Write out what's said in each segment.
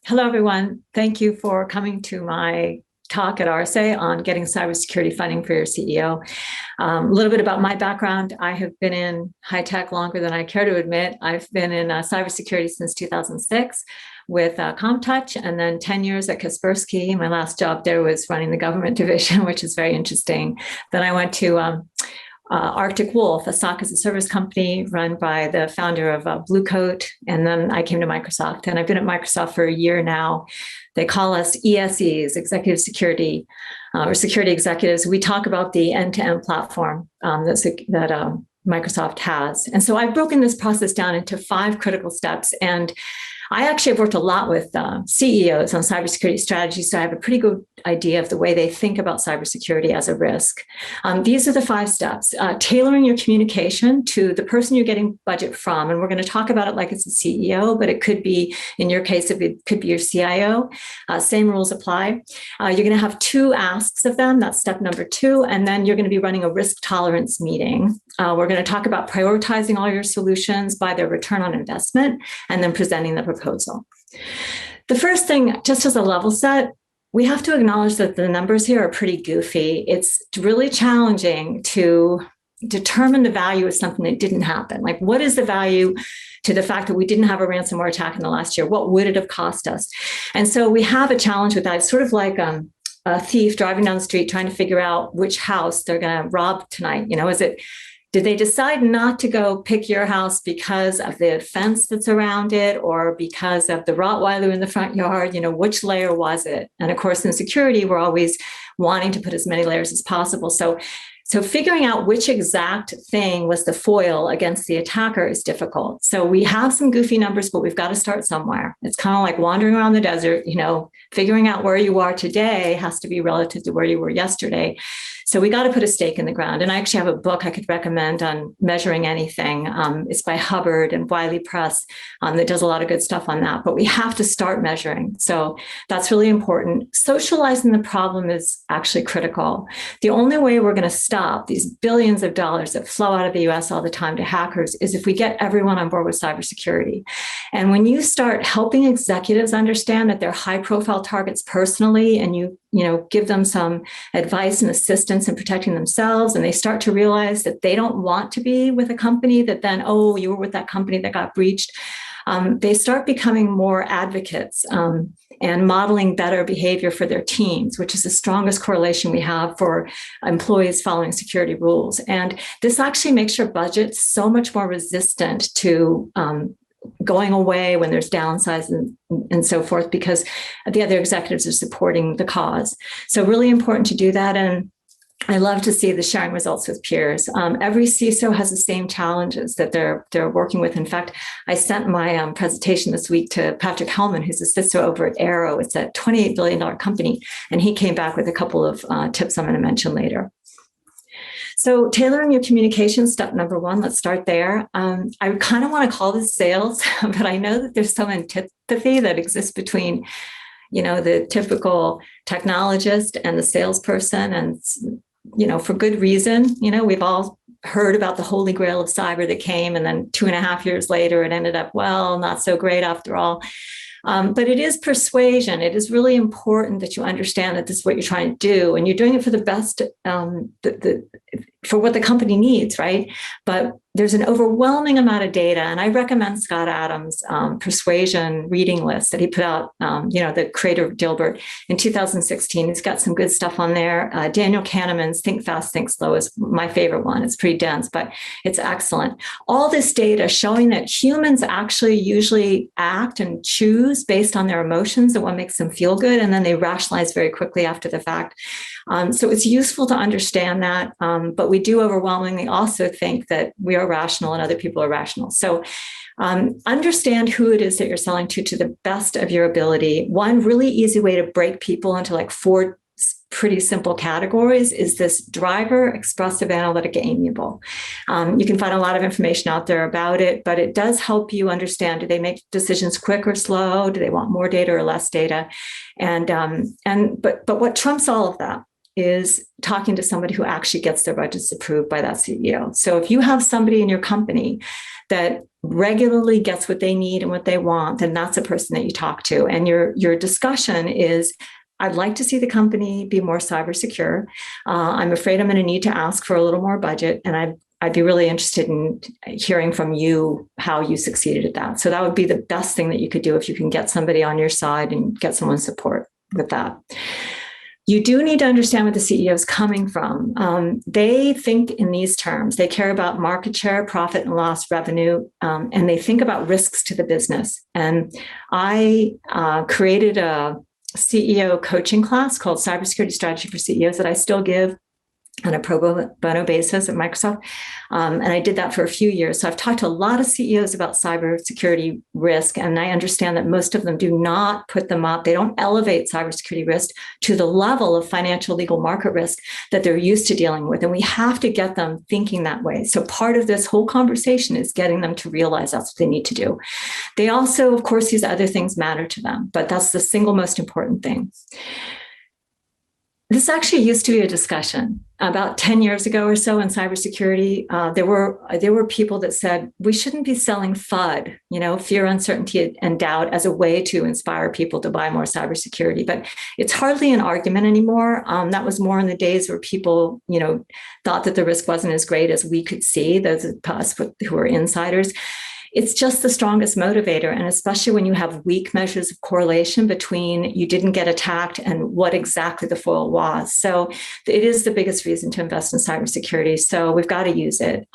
Hello, everyone. Thank you for coming to my talk at RSA on getting cybersecurity funding for your CEO. A little bit about my background. I have been in high tech longer than I care to admit. I've been in cybersecurity since 2006 with CommTouch, and then 10 years at Kaspersky. My last job there was running the government division, which is very interesting. Then I went to Arctic Wolf, a SOC as a service company run by the founder of Blue Coat. And then I came to Microsoft, and I've been at Microsoft for a year now. They call us ESEs, executive security or security executives. We talk about the end-to-end platform that Microsoft has. And so I've broken this process down into 5 critical steps. And I actually have worked a lot with CEOs on cybersecurity strategies, so I have a pretty good idea of the way they think about cybersecurity as a risk. These are the 5 steps. Tailoring your communication to the person you're getting budget from, and we're going to talk about it like it's a CEO, but it could be, in your case, it could be your CIO. Same rules apply. You're going to have 2 asks of them. That's step number 2, and then you're going to be running a risk tolerance meeting. We're going to talk about prioritizing all your solutions by their return on investment, and then presenting the proposal. The first thing, just as a level set, we have to acknowledge that the numbers here are pretty goofy. It's really challenging to determine the value of something that didn't happen. Like, what is the value to the fact that we didn't have a ransomware attack in the last year? What would it have cost us? And so we have a challenge with that. It's sort of like a thief driving down the street trying to figure out which house they're going to rob tonight. Did they decide not to go pick your house because of the fence that's around it or because of the Rottweiler in the front yard? Which layer was it? And of course, in security, we're always wanting to put as many layers as possible. So figuring out which exact thing was the foil against the attacker is difficult. So we have some goofy numbers, but we've got to start somewhere. It's kind of like wandering around the desert, figuring out where you are today has to be relative to where you were yesterday. So we got to put a stake in the ground. And I actually have a book I could recommend on measuring anything. It's by Hubbard and Wiley Press that does a lot of good stuff on that. But we have to start measuring. So that's really important. Socializing the problem is actually critical. The only way we're going to stop these billions of dollars that flow out of the US all the time to hackers is if we get everyone on board with cybersecurity. And when you start helping executives understand that they're high profile targets personally, and you give them some advice and assistance in protecting themselves, and they start to realize that they don't want to be with a company that then, oh, you were with that company that got breached. They start becoming more advocates and modeling better behavior for their teams, which is the strongest correlation we have for employees following security rules. And this actually makes your budget so much more resistant to going away when there's downsides and so forth, because the other executives are supporting the cause. So really important to do that. And I love to see the sharing results with peers. Every CISO has the same challenges that they're working with. In fact, I sent my presentation this week to Patrick Hellman, who's a CISO over at Arrow. It's a $28 billion company. And he came back with a couple of tips I'm going to mention later. So tailoring your communication, step number 1, let's start there. I kind of want to call this sales, but I know that there's some antipathy that exists between, the typical technologist and the salesperson. And, for good reason. We've all heard about the holy grail of cyber that came, and then 2.5 years later, it ended up, well, not so great after all. But it is persuasion. It is really important that you understand that this is what you're trying to do, and you're doing it for the best, for what the company needs, right? But there's an overwhelming amount of data, and I recommend Scott Adams' persuasion reading list that he put out, the creator of Dilbert in 2016. He's got some good stuff on there. Daniel Kahneman's Think Fast, Think Slow is my favorite one. It's pretty dense, but it's excellent. All this data showing that humans actually usually act and choose based on their emotions and what makes them feel good, and then they rationalize very quickly after the fact. So it's useful to understand that, but we do overwhelmingly also think that we are rational and other people are rational. So understand who it is that you're selling to the best of your ability. One really easy way to break people into like 4 pretty simple categories is this driver, expressive, analytic, amiable. You can find a lot of information out there about it, but it does help you understand, do they make decisions quick or slow? Do they want more data or less data? But what trumps all of that is talking to somebody who actually gets their budgets approved by that CEO. So if you have somebody in your company that regularly gets what they need and what they want, then that's a person that you talk to. And your discussion is, I'd like to see the company be more cyber secure. I'm afraid I'm going to need to ask for a little more budget. And I'd be really interested in hearing from you how you succeeded at that. So that would be the best thing that you could do if you can get somebody on your side and get someone's support with that. You do need to understand where the CEO is coming from. They think in these terms. They care about market share, profit and loss, revenue, and they think about risks to the business. And I created a CEO coaching class called Cybersecurity Strategy for CEOs that I still give on a pro bono basis at Microsoft. And I did that for a few years. So I've talked to a lot of CEOs about cybersecurity risk, and I understand that most of them do not put them up. They don't elevate cybersecurity risk to the level of financial, legal, market risk that they're used to dealing with. And we have to get them thinking that way. So part of this whole conversation is getting them to realize that's what they need to do. They also, of course, these other things matter to them, but that's the single most important thing. This actually used to be a discussion about 10 years ago or so in cybersecurity. There were people that said we shouldn't be selling FUD, fear, uncertainty, and doubt as a way to inspire people to buy more cybersecurity. But it's hardly an argument anymore. That was more in the days where people, thought that the risk wasn't as great as we could see, those of us who are insiders. It's just the strongest motivator. And especially when you have weak measures of correlation between you didn't get attacked and what exactly the foil was. So it is the biggest reason to invest in cybersecurity. So we've got to use it.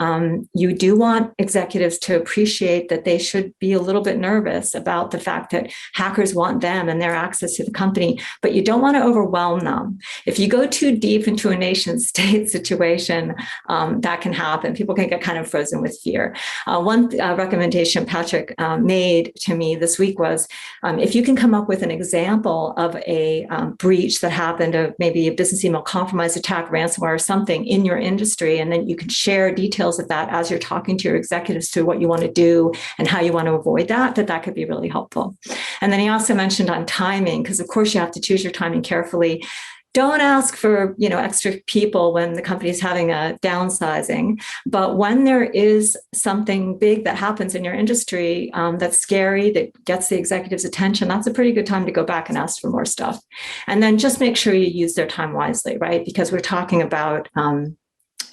You do want executives to appreciate that they should be a little bit nervous about the fact that hackers want them and their access to the company, but you don't want to overwhelm them. If you go too deep into a nation state situation, that can happen. People can get kind of frozen with fear. One recommendation Patrick made to me this week was if you can come up with an example of a breach that happened, of maybe a business email compromise attack, ransomware, or something in your industry, and then you can share details of that as you're talking to your executives to what you want to do and how you want to avoid that could be really helpful. And then he also mentioned on timing, because of course you have to choose your timing carefully. Don't ask for, extra people when the company is having a downsizing. But when there is something big that happens in your industry that's scary, that gets the executive's attention, that's a pretty good time to go back and ask for more stuff. And then just make sure you use their time wisely, right? Because we're talking about,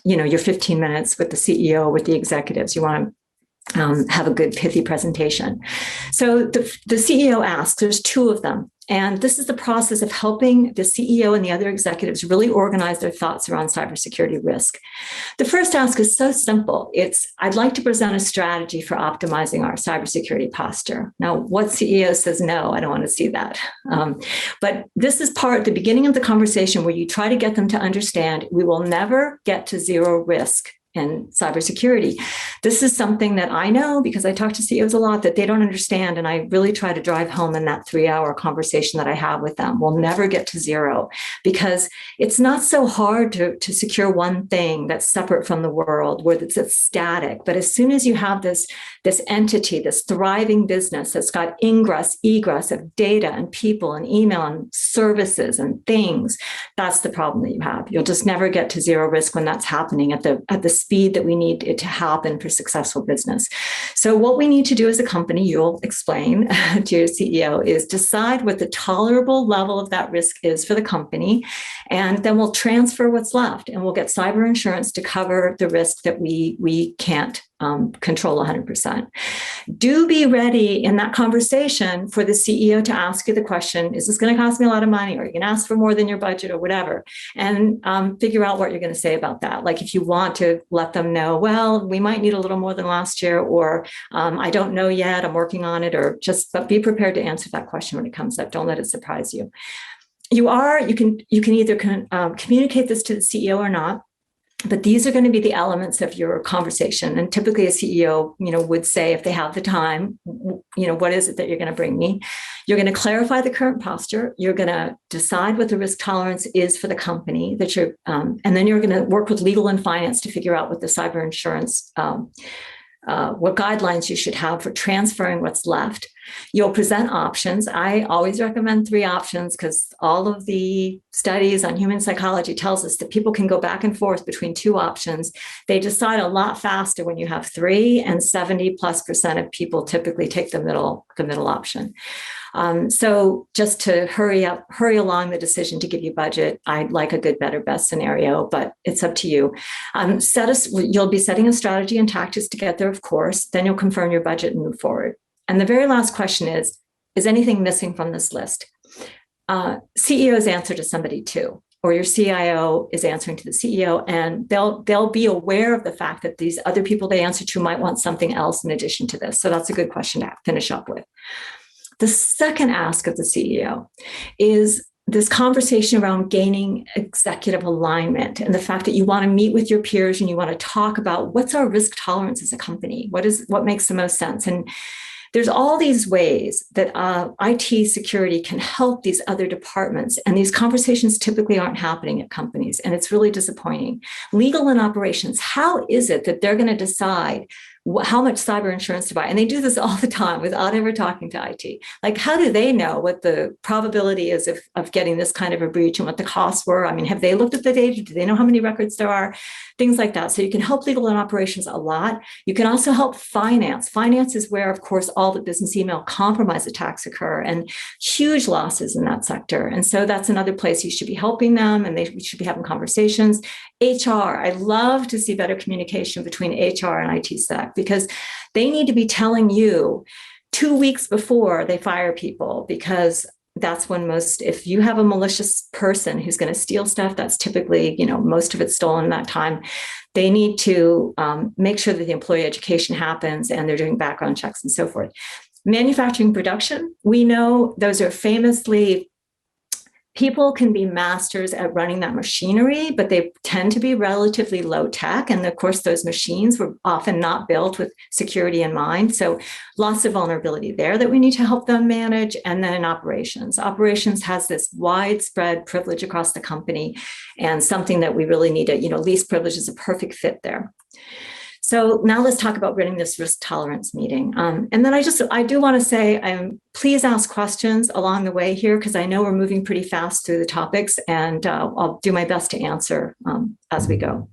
your 15 minutes with the CEO, with the executives. You want to have a good pithy presentation. So the CEO asks, there's two of them. And this is the process of helping the CEO and the other executives really organize their thoughts around cybersecurity risk. The first ask is so simple. It's, I'd like to present a strategy for optimizing our cybersecurity posture. Now, what CEO says, no, I don't want to see that. But this is the beginning of the conversation where you try to get them to understand we will never get to zero risk in cybersecurity. This is something that I know because I talk to CEOs a lot that they don't understand. And I really try to drive home in that 3-hour conversation that I have with them. We'll never get to zero because it's not so hard to secure one thing that's separate from the world where it's static. But as soon as you have this entity, this thriving business that's got ingress, egress of data and people and email and services and things, that's the problem that you have. You'll just never get to zero risk when that's happening at the speed that we need it to happen for successful business. So what we need to do as a company, you'll explain to your CEO, is decide what the tolerable level of that risk is for the company. And then we'll transfer what's left and we'll get cyber insurance to cover the risk that we can't control 100%. Do be ready in that conversation for the CEO to ask you the question, is this going to cost me a lot of money? Or are you going to ask for more than your budget or whatever? And figure out what you're going to say about that. Like if you want to let them know, well, we might need a little more than last year, or I don't know yet, I'm working on it, but be prepared to answer that question when it comes up. Don't let it surprise you. You can either communicate this to the CEO or not. But these are going to be the elements of your conversation. And typically a CEO, would say, if they have the time, what is it that you're going to bring me? You're going to clarify the current posture. You're going to decide what the risk tolerance is for the company and then you're going to work with legal and finance to figure out what the cyber insurance what guidelines you should have for transferring what's left. You'll present options. I always recommend 3 options because all of the studies on human psychology tells us that people can go back and forth between 2 options. They decide a lot faster when you have 3, and 70+% of people typically take the middle option. So just to hurry along the decision to give you budget, I'd like a good, better, best scenario, but it's up to you. You'll be setting a strategy and tactics to get there, of course. Then you'll confirm your budget and move forward. And the very last question is anything missing from this list? CEOs answer to somebody too, or your CIO is answering to the CEO, and they'll be aware of the fact that these other people they answer to might want something else in addition to this. So that's a good question to finish up with. The second ask of the CEO is this conversation around gaining executive alignment and the fact that you want to meet with your peers and you want to talk about what's our risk tolerance as a company, what makes the most sense. And there's all these ways that IT security can help these other departments, and these conversations typically aren't happening at companies, and it's really disappointing. Legal and operations, how is it that they're going to decide how much cyber insurance to buy? And they do this all the time without ever talking to IT. Like, how do they know what the probability is of getting this kind of a breach and what the costs were? I mean, have they looked at the data? Do they know how many records there are? Things like that. So you can help legal and operations a lot. You can also help finance. Finance is where, of course, all the business email compromise attacks occur and huge losses in that sector. And so that's another place you should be helping them, and we should be having conversations. HR, I love to see better communication between HR and ITsec, because they need to be telling you 2 weeks before they fire people, because that's when if you have a malicious person who's going to steal stuff, that's typically, most of it's stolen in that time. They need to make sure that the employee education happens and they're doing background checks and so forth. Manufacturing production, we know those are famously, people can be masters at running that machinery, but they tend to be relatively low tech. And of course, those machines were often not built with security in mind. So lots of vulnerability there that we need to help them manage. And then in operations has this widespread privilege across the company, and something that we really need to, least privilege is a perfect fit there. So now let's talk about running this risk tolerance meeting. And then I do want to say, please ask questions along the way here, because I know we're moving pretty fast through the topics, and I'll do my best to answer as we go.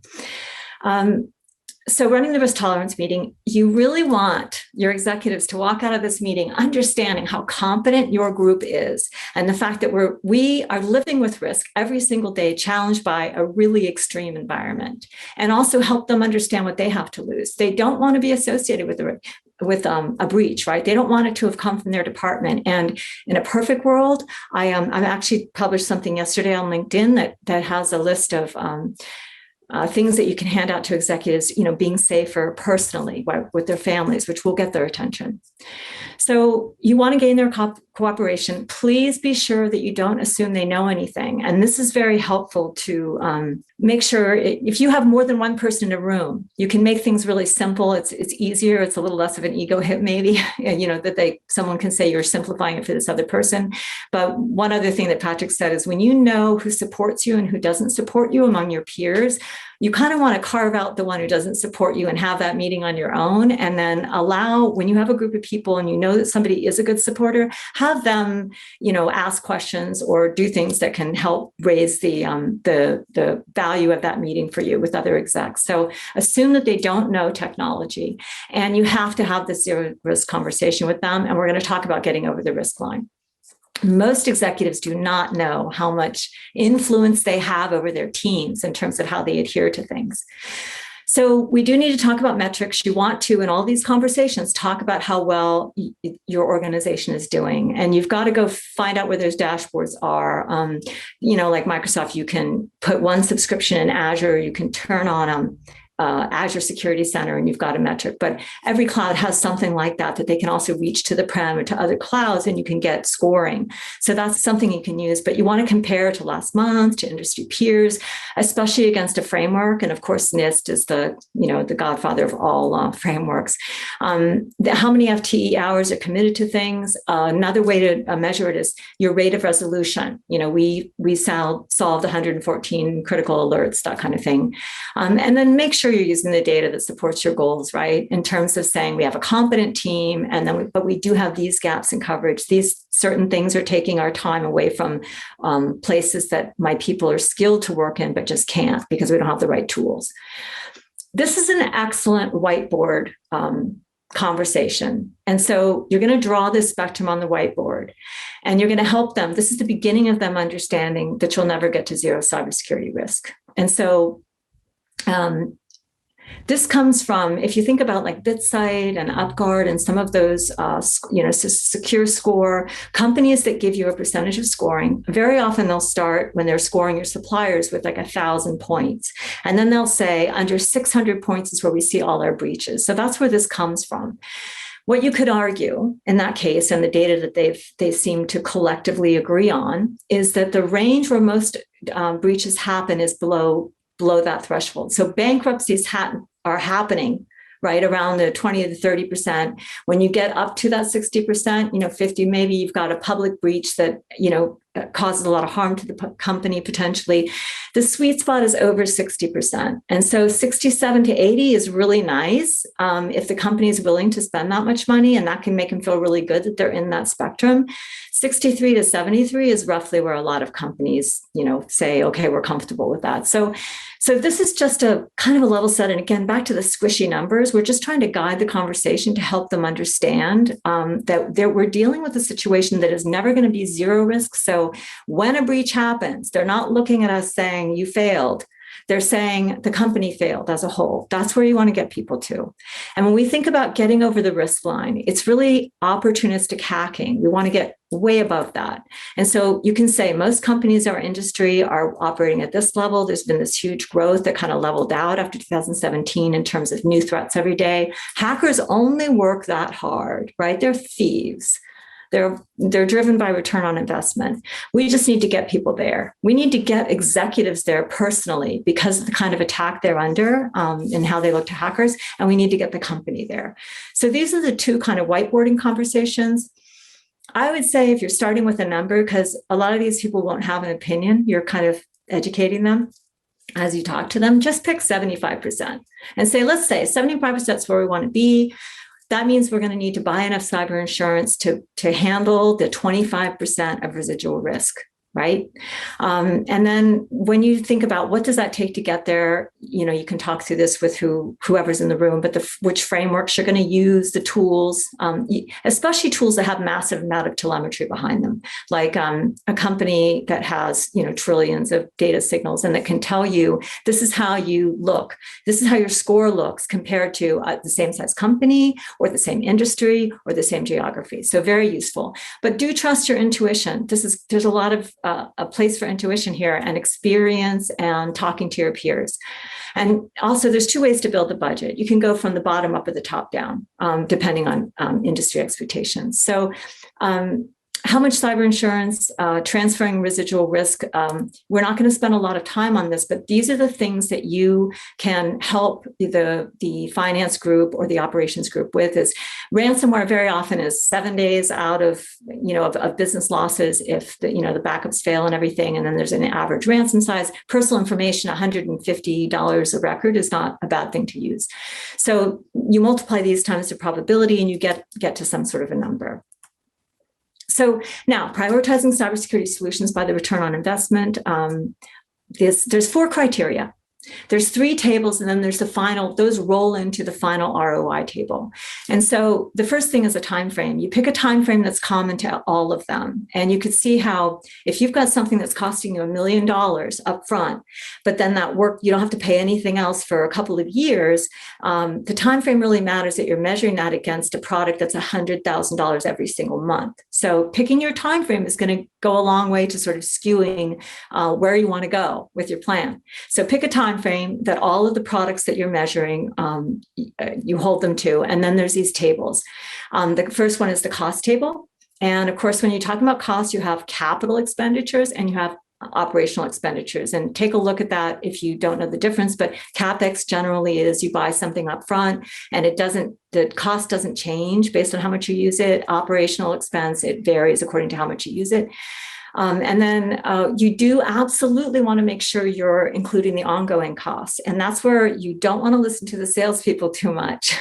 So running the risk tolerance meeting, you really want your executives to walk out of this meeting understanding how competent your group is, and the fact that we are living with risk every single day, challenged by a really extreme environment, and also help them understand what they have to lose. They don't want to be associated with a breach, right? They don't want it to have come from their department. And in a perfect world, I actually published something yesterday on LinkedIn that has a list of things that you can hand out to executives, being safer personally with their families, which will get their attention. So you want to gain their cooperation. Please be sure that you don't assume they know anything. And this is very helpful to make sure if you have more than one person in a room, you can make things really simple. It's easier. It's a little less of an ego hit, maybe, that someone can say you're simplifying it for this other person. But one other thing that Patrick said is, when you know who supports you and who doesn't support you among your peers, you kind of want to carve out the one who doesn't support you and have that meeting on your own. And then when you have a group of people and you know that somebody is a good supporter, have them, ask questions or do things that can help raise the value of that meeting for you with other execs. So assume that they don't know technology, and you have to have this zero risk conversation with them. And we're going to talk about getting over the risk line. Most executives do not know how much influence they have over their teams in terms of how they adhere to things. So we do need to talk about metrics. You want to, in all these conversations, talk about how well your organization is doing. And you've got to go find out where those dashboards are. Like Microsoft, you can put one subscription in Azure, you can turn on Azure Security Center, and you've got a metric. But every cloud has something like that they can also reach to the prem or to other clouds, and you can get scoring. So that's something you can use. But you want to compare to last month, to industry peers, especially against a framework. And of course, NIST is the godfather of all frameworks. How many FTE hours are committed to things? Another way to measure it is your rate of resolution. We solved 114 critical alerts, that kind of thing. And then make sure sure you're using the data that supports your goals, right? In terms of saying we have a competent team, and then but we do have these gaps in coverage. These certain things are taking our time away from places that my people are skilled to work in, but just can't because we don't have the right tools. This is an excellent whiteboard conversation. And so you're going to draw this spectrum on the whiteboard, and you're going to help them. This is the beginning of them understanding that you'll never get to zero cybersecurity risk. And so this comes from, if you think about like BitSight and UpGuard and some of those, Secure Score, companies that give you a percentage of scoring, very often they'll start when they're scoring your suppliers with like 1,000 points. And then they'll say under 600 points is where we see all our breaches. So that's where this comes from. What you could argue in that case, and the data that they seem to collectively agree on, is that the range where most breaches happen is below that threshold. So bankruptcies are happening right around the 20 to 30%. When you get up to that 60%, 50, maybe you've got a public breach that, causes a lot of harm to the company potentially. The sweet spot is over 60%. And so 67 to 80 is really nice if the company is willing to spend that much money, and that can make them feel really good that they're in that spectrum. 63 to 73 is roughly where a lot of companies, say, okay, we're comfortable with that. So this is just a kind of a level set. And again, back to the squishy numbers, we're just trying to guide the conversation to help them understand that we're dealing with a situation that is never going to be zero risk. So when a breach happens, they're not looking at us saying you failed. They're saying the company failed as a whole. That's where you want to get people to. And when we think about getting over the risk line, it's really opportunistic hacking. We want to get way above that. And so you can say most companies in our industry are operating at this level. There's been this huge growth that kind of leveled out after 2017 in terms of new threats every day. Hackers only work that hard, right? They're thieves. They're driven by return on investment. We just need to get people there. We need to get executives there personally because of the kind of attack they're under and how they look to hackers. And we need to get the company there. So these are the two kind of whiteboarding conversations. I would say if you're starting with a number, because a lot of these people won't have an opinion, you're kind of educating them as you talk to them, just pick 75% and say, let's say 75% is where we want to be. That means we're going to need to buy enough cyber insurance to handle the 25% of residual risk, right? And then when you think about what does that take to get there, you can talk through this with whoever's in the room, but which frameworks you're going to use, the tools, especially tools that have massive amount of telemetry behind them, like a company that has trillions of data signals and that can tell you this is how you look, this is how your score looks compared to the same size company or the same industry or the same geography. So very useful. But do trust your intuition. There's a lot of a place for intuition here and experience and talking to your peers. And also there's two ways to build the budget. You can go from the bottom up or the top down, depending on industry expectations. So how much cyber insurance, transferring residual risk. We're not going to spend a lot of time on this, but these are the things that you can help the finance group or the operations group with. Is ransomware very often is 7 days out of business losses if the backups fail and everything, and then there's an average ransom size. Personal information, $150 a record is not a bad thing to use. So you multiply these times the probability, and you get to some sort of a number. So now, prioritizing cybersecurity solutions by the return on investment. There's 4 criteria. There's 3 tables, and then there's the final, those roll into the final ROI table. And so the first thing is a time frame. You pick a time frame that's common to all of them. And you could see how if you've got something that's costing you $1 million up front, but then that work, you don't have to pay anything else for a couple of years, the time frame really matters that you're measuring that against a product that's $100,000 every single month. So picking your time frame is going to go a long way to sort of skewing where you want to go with your plan. So pick a time frame that all of the products that you're measuring, you hold them to. And then there's these tables. The first one is the cost table. And of course, when you're talking about costs, you have capital expenditures and you have operational expenditures. And take a look at that if you don't know the difference. But CapEx generally is you buy something up front and the cost doesn't change based on how much you use it. Operational expense, it varies according to how much you use it. And then you do absolutely want to make sure you're including the ongoing costs. And that's where you don't want to listen to the salespeople too much.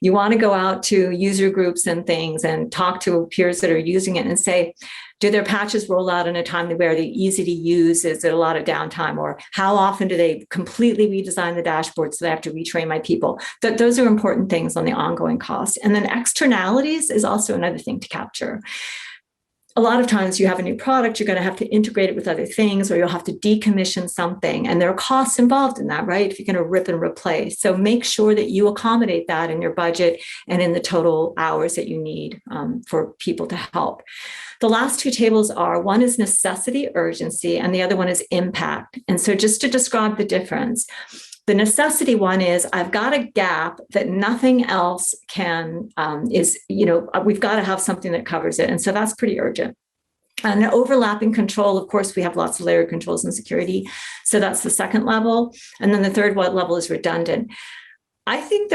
You want to go out to user groups and things and talk to peers that are using it and say, do their patches roll out in a time where they're easy to use? Is it a lot of downtime? Or how often do they completely redesign the dashboard so they have to retrain my people? Those are important things on the ongoing cost. And then externalities is also another thing to capture. A lot of times you have a new product, you're going to have to integrate it with other things, or you'll have to decommission something. And there are costs involved in that, right? If you're going to rip and replace. So make sure that you accommodate that in your budget and in the total hours that you need for people to help. The last two tables are, one is necessity, urgency, and the other one is impact. And so just to describe the difference, the necessity one is I've got a gap that nothing else can, we've got to have something that covers it. And so that's pretty urgent. And overlapping control, of course, we have lots of layered controls in security. So that's the second level. And then the third level is redundant. I think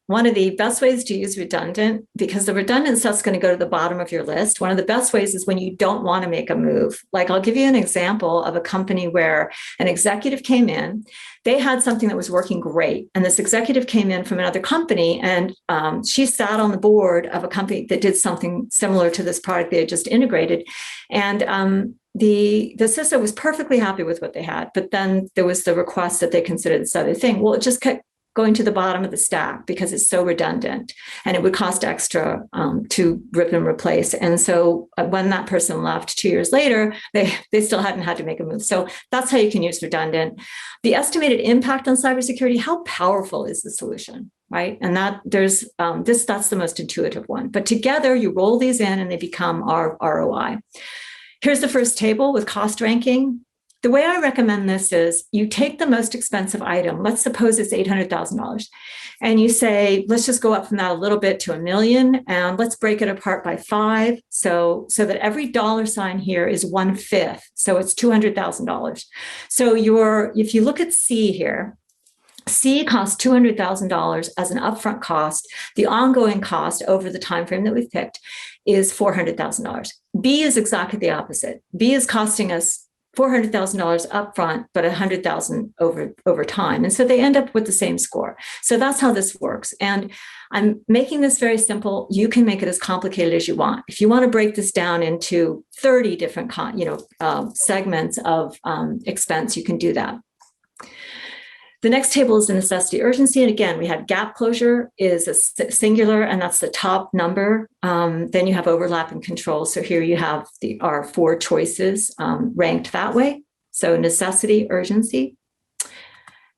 one of the best ways to use redundant, because the redundant stuff's going to go to the bottom of your list. One of the best ways is when you don't want to make a move. Like, I'll give you an example of a company where an executive came in, they had something that was working great. And this executive came in from another company, and she sat on the board of a company that did something similar to this product they had just integrated. And the CISO was perfectly happy with what they had, but then there was the request that they consider this other thing. Well, it just kept going to the bottom of the stack because it's so redundant, and it would cost extra to rip and replace. And so when that person left 2 years later, they still hadn't had to make a move. So that's how you can use redundant. The estimated impact on cybersecurity, how powerful is the solution, right? And that's the most intuitive one. But together you roll these in and they become our ROI. Here's the first table with cost ranking. The way I recommend this is you take the most expensive item. Let's suppose it's $800,000. And you say, let's just go up from that a little bit to $1 million, and let's break it apart by 5. So that every dollar sign here is 1/5. So it's $200,000. So if you look at C here, C costs $200,000 as an upfront cost. The ongoing cost over the time frame that we've picked is $400,000. B is exactly the opposite. B is costing us $400,000 upfront, but $100,000 over time. And so they end up with the same score. So that's how this works. And I'm making this very simple. You can make it as complicated as you want. If you want to break this down into 30 different segments of expense, you can do that. The next table is the necessity urgency. And again, we have gap closure is a singular, and that's the top number. Then you have overlap and control. So here you have our 4 choices ranked that way. So necessity, urgency.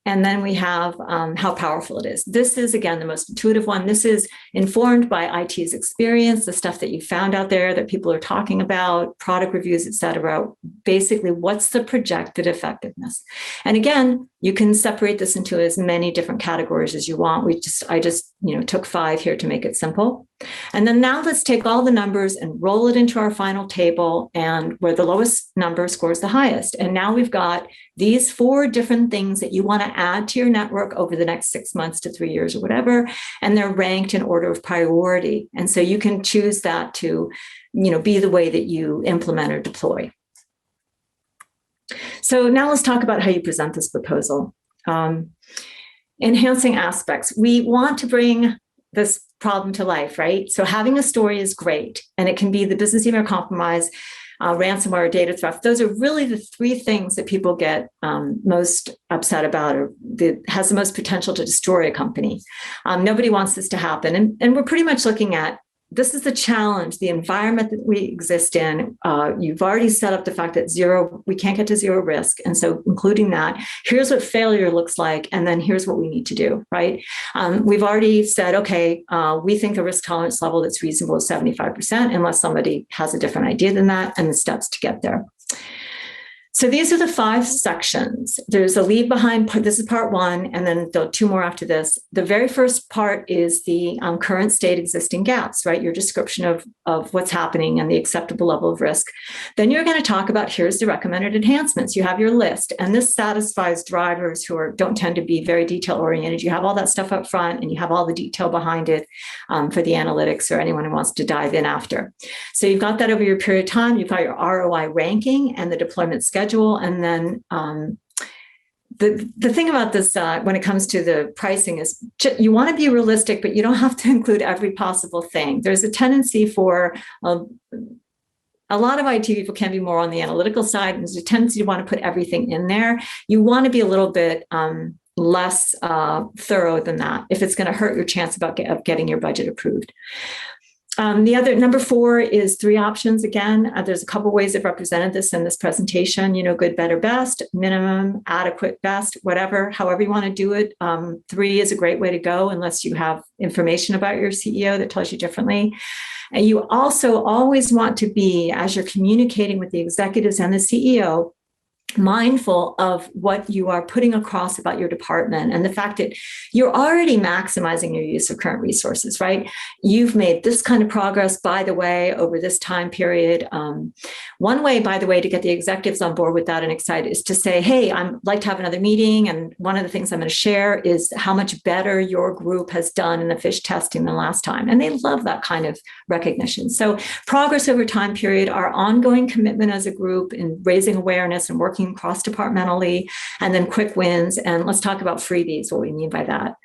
And then we have how powerful it is. This is, again, the most intuitive one. This is informed by IT's experience, the stuff that you found out there that people are talking about, product reviews, et cetera. Basically, what's the projected effectiveness? And again, you can separate this into as many different categories as you want. I just took 5 here to make it simple. And then now let's take all the numbers and roll it into our final table, and where the lowest number scores the highest. And now we've got these 4 different things that you want to add to your network over the next 6 months to 3 years or whatever, and they're ranked in order of priority. And so you can choose that to, be the way that you implement or deploy. So now let's talk about how you present this proposal. Enhancing aspects. We want to bring this problem to life, right? So having a story is great, and it can be the business email compromise, ransomware, data theft. Those are really the 3 things that people get most upset about, or that has the most potential to destroy a company. Nobody wants this to happen. And we're pretty much looking at, this is the challenge, the environment that we exist in. You've already set up the fact that we can't get to zero risk. And so including that, here's what failure looks like, and then here's what we need to do, right? We've already said, okay, we think the risk tolerance level that's reasonable is 75%, unless somebody has a different idea than that, and the steps to get there. So these are the 5 sections. There's a leave behind. This is part 1, and then there are 2 more after this. The very first part is the current state existing gaps, right? Your description of what's happening and the acceptable level of risk. Then you're going to talk about here's the recommended enhancements. You have your list, and this satisfies drivers who don't tend to be very detail oriented. You have all that stuff up front, and you have all the detail behind it for the analytics or anyone who wants to dive in after. So you've got that over your period of time. You've got your ROI ranking and the deployment schedule. And then the thing about this when it comes to the pricing is you want to be realistic, but you don't have to include every possible thing. There's a tendency for a lot of IT people can be more on the analytical side, and there's a tendency to want to put everything in there. You want to be a little bit less thorough than that if it's going to hurt your chance of getting your budget approved. The other number 4 is 3 options. Again, there's a couple ways I've represented this in this presentation, good, better, best, minimum, adequate, best, whatever, however you want to do it. 3 is a great way to go unless you have information about your CEO that tells you differently. And you also always want to be, as you're communicating with the executives and the CEO, mindful of what you are putting across about your department and the fact that you're already maximizing your use of current resources, right? You've made this kind of progress, by the way, over this time period. One way, by the way, to get the executives on board with that and excited is to say, hey, I'd like to have another meeting. And one of the things I'm going to share is how much better your group has done in the fish testing than last time. And they love that kind of recognition. So progress over time period, our ongoing commitment as a group in raising awareness and working cross-departmentally, and then quick wins. And let's talk about freebies, what we mean by that.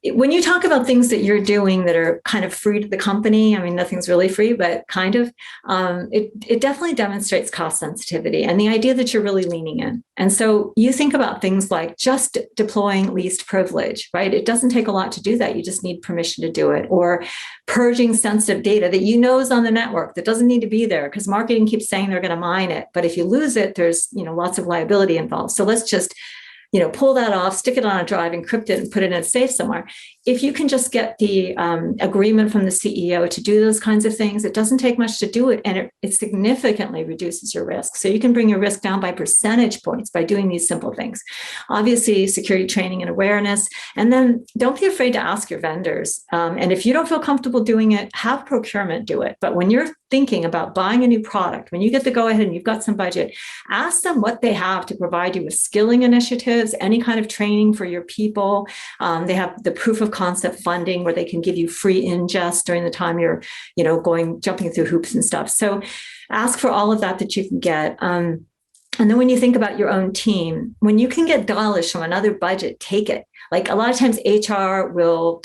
When you talk about things that you're doing that are kind of free to the company, I mean, nothing's really free, but kind of, it definitely demonstrates cost sensitivity and the idea that you're really leaning in. And so you think about things like just deploying least privilege, right? It doesn't take a lot to do that. You just need permission to do it. Or purging sensitive data that is on the network that doesn't need to be there because marketing keeps saying they're going to mine it. But if you lose it, there's lots of liability involved. So let's just pull that off, stick it on a drive, encrypt it, and put it in a safe somewhere. If you can just get the agreement from the CEO to do those kinds of things, it doesn't take much to do it, and it significantly reduces your risk. So you can bring your risk down by percentage points by doing these simple things. Obviously, security training and awareness, and then don't be afraid to ask your vendors. And if you don't feel comfortable doing it, have procurement do it. But when you're thinking about buying a new product, when you get the go ahead and you've got some budget, ask them what they have to provide you with skilling initiatives, any kind of training for your people. They have the proof of concept funding where they can give you free ingest during the time you're, jumping through hoops and stuff. So ask for all of that you can get. And then when you think about your own team, when you can get dollars from another budget, take it. Like a lot of times HR will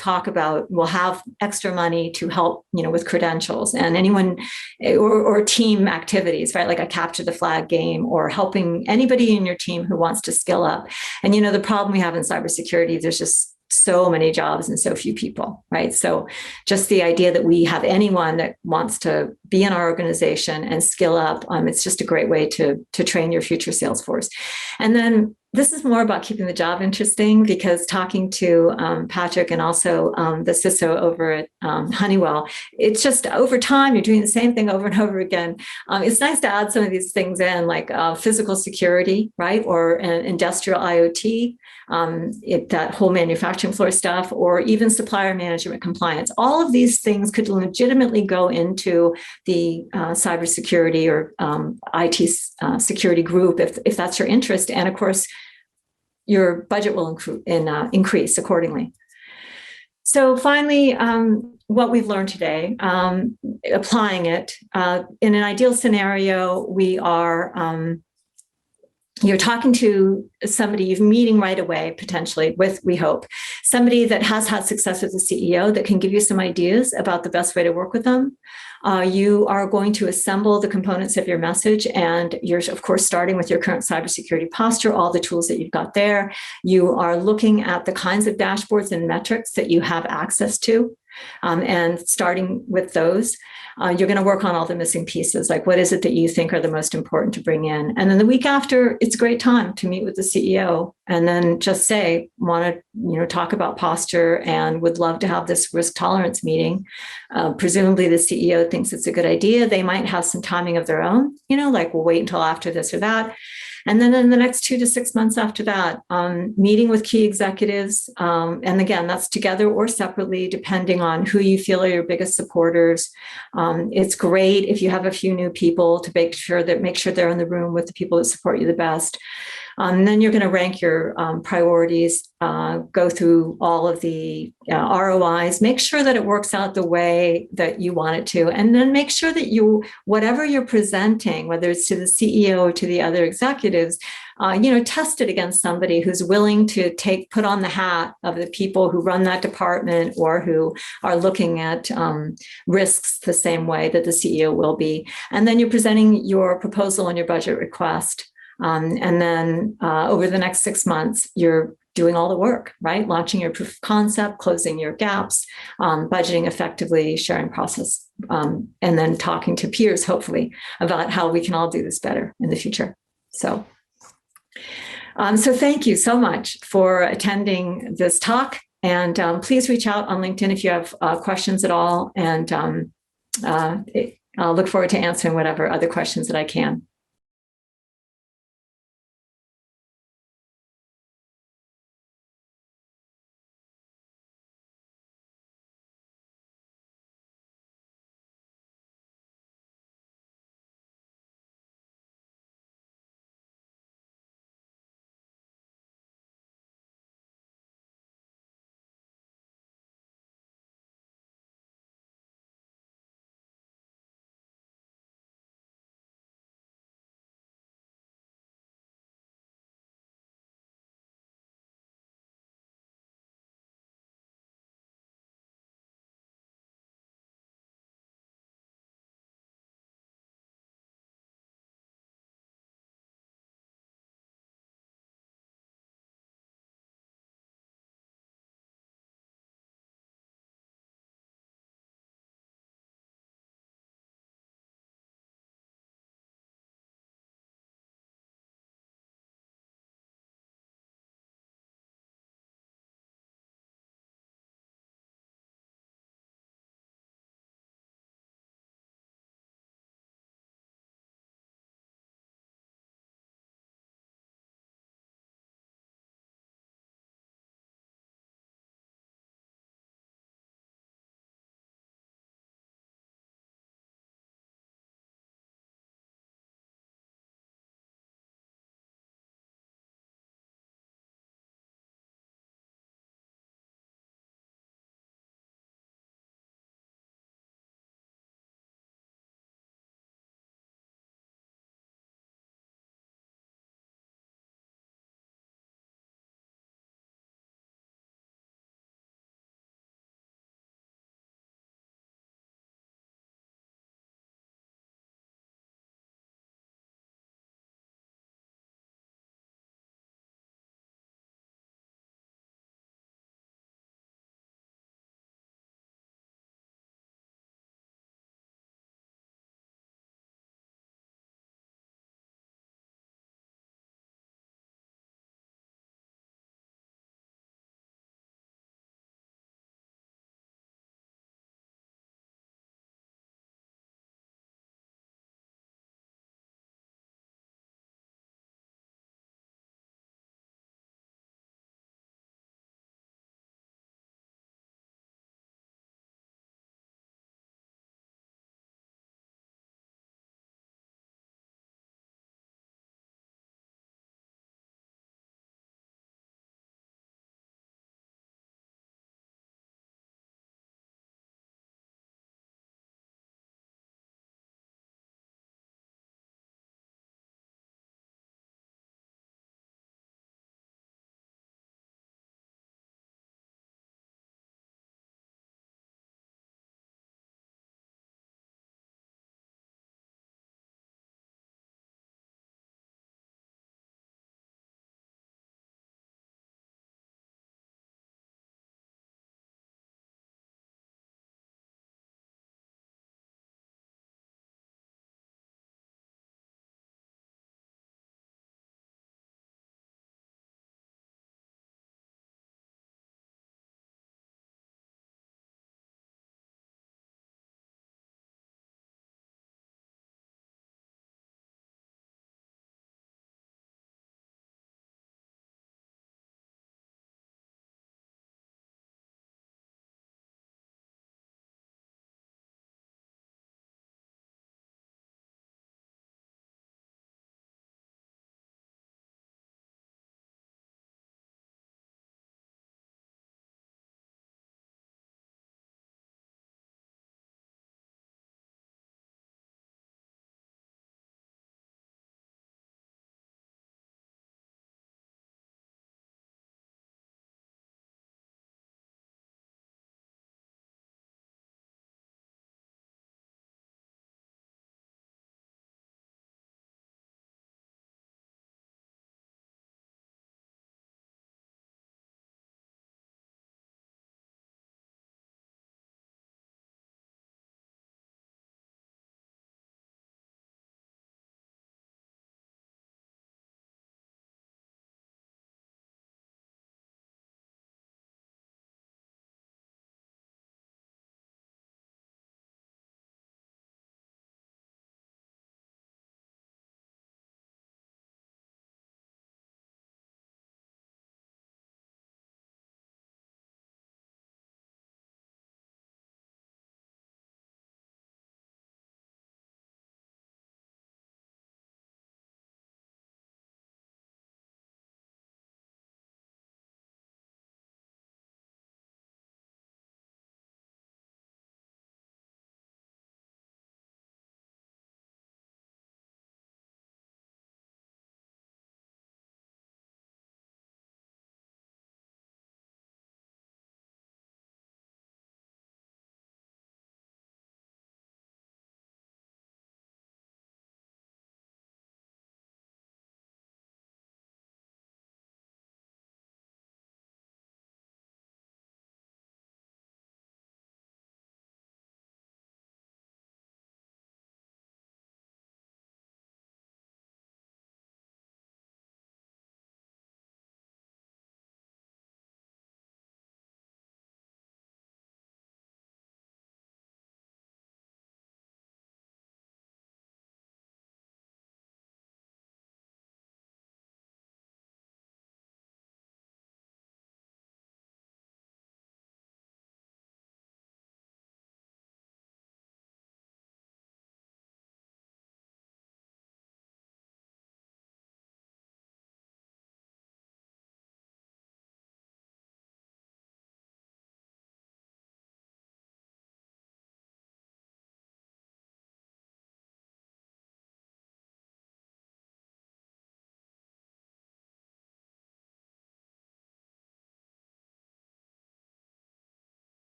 have extra money to help, with credentials and anyone or team activities, right? Like a capture the flag game or helping anybody in your team who wants to skill up. And, the problem we have in cybersecurity, there's just so many jobs and so few people, right? So just the idea that we have anyone that wants to be in our organization and skill up, it's just a great way to train your future sales force. And then this is more about keeping the job interesting because talking to Patrick and also the CISO over at Honeywell, it's just over time, you're doing the same thing over and over again. It's nice to add some of these things in like physical security, right? Or industrial IoT, that whole manufacturing floor stuff, or even supplier management compliance. All of these things could legitimately go into the cybersecurity or IT security group if that's your interest. And of course, your budget will increase accordingly. So finally, what we've learned today, applying it, in an ideal scenario, you're talking to somebody you're meeting right away, potentially with, we hope, somebody that has had success with the CEO that can give you some ideas about the best way to work with them. You are going to assemble the components of your message, and you're, of course, starting with your current cybersecurity posture, all the tools that you've got there. You are looking at the kinds of dashboards and metrics that you have access to, and starting with those. you're going to work on all the missing pieces. Like, what is it that you think are the most important to bring in? And then the week after, it's a great time to meet with the CEO and then just say, want to, talk about posture and would love to have this risk tolerance meeting. Presumably the CEO thinks it's a good idea. They might have some timing of their own, like we'll wait until after this or that. And then in the next 2 to 6 months after that, meeting with key executives. And again, that's together or separately, depending on who you feel are your biggest supporters. It's great if you have a few new people to make sure they're in the room with the people that support you the best. Then you're going to rank your priorities, go through all of the ROIs, make sure that it works out the way that you want it to, and then make sure that whatever you're presenting, whether it's to the CEO or to the other executives, test it against somebody who's willing to put on the hat of the people who run that department or who are looking at risks the same way that the CEO will be. And then you're presenting your proposal and your budget request. And then over the next 6 months, you're doing all the work, right? Launching your proof of concept, closing your gaps, budgeting effectively, sharing process, and then talking to peers, hopefully, about how we can all do this better in the future. So thank you so much for attending this talk. And please reach out on LinkedIn if you have questions at all. And I'll look forward to answering whatever other questions that I can.